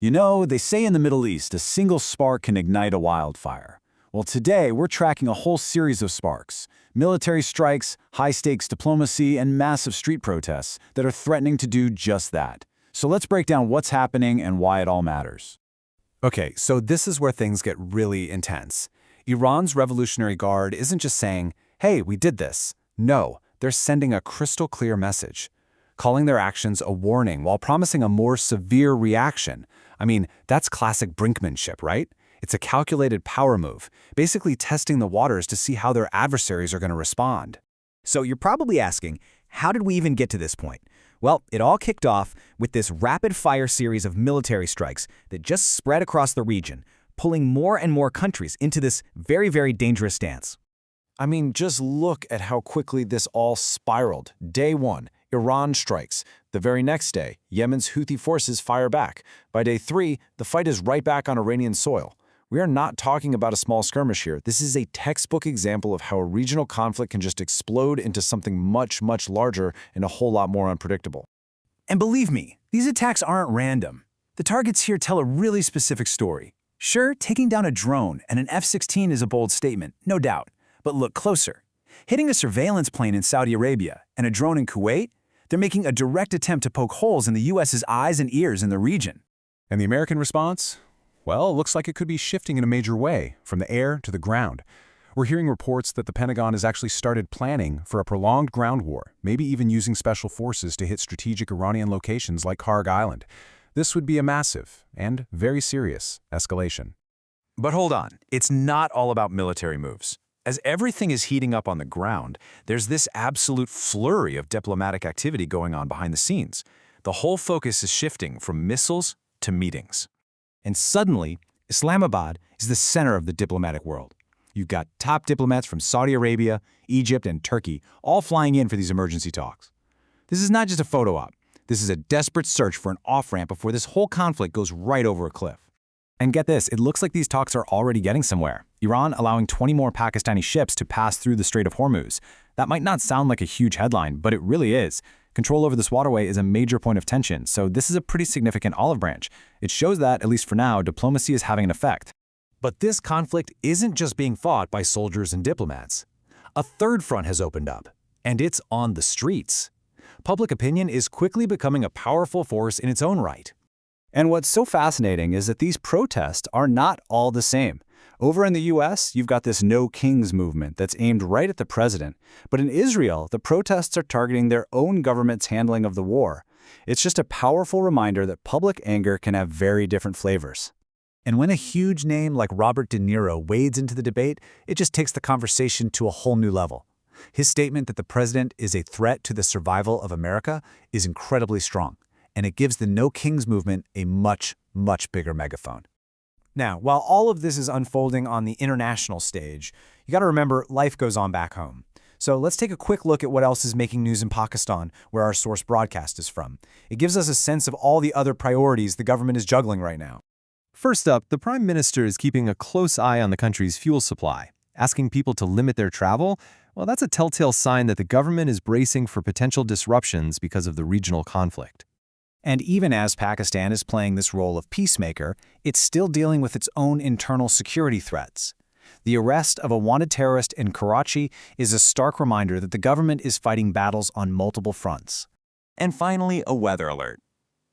You know, they say in the Middle East, a single spark can ignite a wildfire. Well, today we're tracking a whole series of sparks. Military strikes, high-stakes diplomacy, and massive street protests that are threatening to do just that. So let's break down what's happening and why it all matters. Okay, so this is where things get really intense. Iran's Revolutionary Guard isn't just saying, hey, we did this. No, they're sending a crystal clear message, calling their actions a warning while promising a more severe reaction. I mean, that's classic brinkmanship, right? It's a calculated power move, basically testing the waters to see how their adversaries are going to respond. So you're probably asking, how did we even get to this point? Well, it all kicked off with this rapid-fire series of military strikes that just spread across the region, pulling more and more countries into this very, very dangerous stance. I mean, just look at how quickly this all spiraled. Day one, Iran strikes. The very next day, Yemen's Houthi forces fire back. By day three, the fight is right back on Iranian soil. We are not talking about a small skirmish here. This is a textbook example of how a regional conflict can just explode into something much, much larger and a whole lot more unpredictable. And believe me, these attacks aren't random. The targets here tell a really specific story. Sure, taking down a drone and an F-16 is a bold statement, no doubt. But look closer. Hitting a surveillance plane in Saudi Arabia and a drone in Kuwait, they're making a direct attempt to poke holes in the U.S.'s eyes and ears in the region. And the American response? Well, it looks like it could be shifting in a major way, from the air to the ground. We're hearing reports that the Pentagon has actually started planning for a prolonged ground war, maybe even using special forces to hit strategic Iranian locations like Karachi Island. This would be a massive and very serious escalation. But hold on, it's not all about military moves. As everything is heating up on the ground, there's this absolute flurry of diplomatic activity going on behind the scenes. The whole focus is shifting from missiles to meetings. And suddenly, Islamabad is the center of the diplomatic world. You've got top diplomats from Saudi Arabia, Egypt, and Turkey all flying in for these emergency talks. This is not just a photo op. This is a desperate search for an off-ramp before this whole conflict goes right over a cliff. And get this, it looks like these talks are already getting somewhere. Iran allowing 20 more Pakistani ships to pass through the Strait of Hormuz. That might not sound like a huge headline, but it really is. Control over this waterway is a major point of tension, so this is a pretty significant olive branch. It shows that, at least for now, diplomacy is having an effect. But this conflict isn't just being fought by soldiers and diplomats. A third front has opened up, and it's on the streets. Public opinion is quickly becoming a powerful force in its own right. And what's so fascinating is that these protests are not all the same. Over in the US, you've got this No Kings movement that's aimed right at the president. But in Israel, the protests are targeting their own government's handling of the war. It's just a powerful reminder that public anger can have very different flavors. And when a huge name like Robert De Niro wades into the debate, it just takes the conversation to a whole new level. His statement that the president is a threat to the survival of America is incredibly strong, and it gives the No Kings movement a much, much bigger megaphone. Now, while all of this is unfolding on the international stage, you got to remember life goes on back home. So let's take a quick look at what else is making news in Pakistan, where our source broadcast is from. It gives us a sense of all the other priorities the government is juggling right now. First up, the Prime Minister is keeping a close eye on the country's fuel supply. Asking people to limit their travel, well, that's a telltale sign that the government is bracing for potential disruptions because of the regional conflict. And even as Pakistan is playing this role of peacemaker, it's still dealing with its own internal security threats. The arrest of a wanted terrorist in Karachi is a stark reminder that the government is fighting battles on multiple fronts. And finally, a weather alert.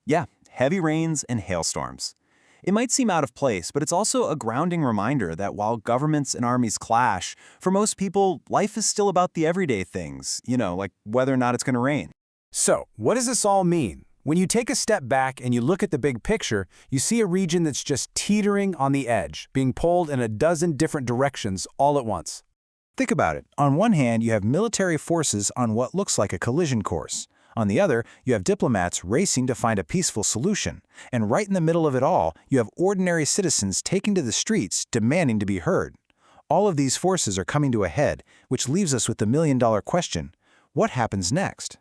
Yeah, heavy rains and hailstorms. It might seem out of place, but it's also a grounding reminder that while governments and armies clash, for most people, life is still about the everyday things, like whether or not it's going to rain. So, what does this all mean? When you take a step back and you look at the big picture, you see a region that's just teetering on the edge, being pulled in a dozen different directions all at once. Think about it. On one hand, you have military forces on what looks like a collision course. On the other, you have diplomats racing to find a peaceful solution. And right in the middle of it all, you have ordinary citizens taking to the streets demanding to be heard. All of these forces are coming to a head, which leaves us with the million-dollar question: what happens next?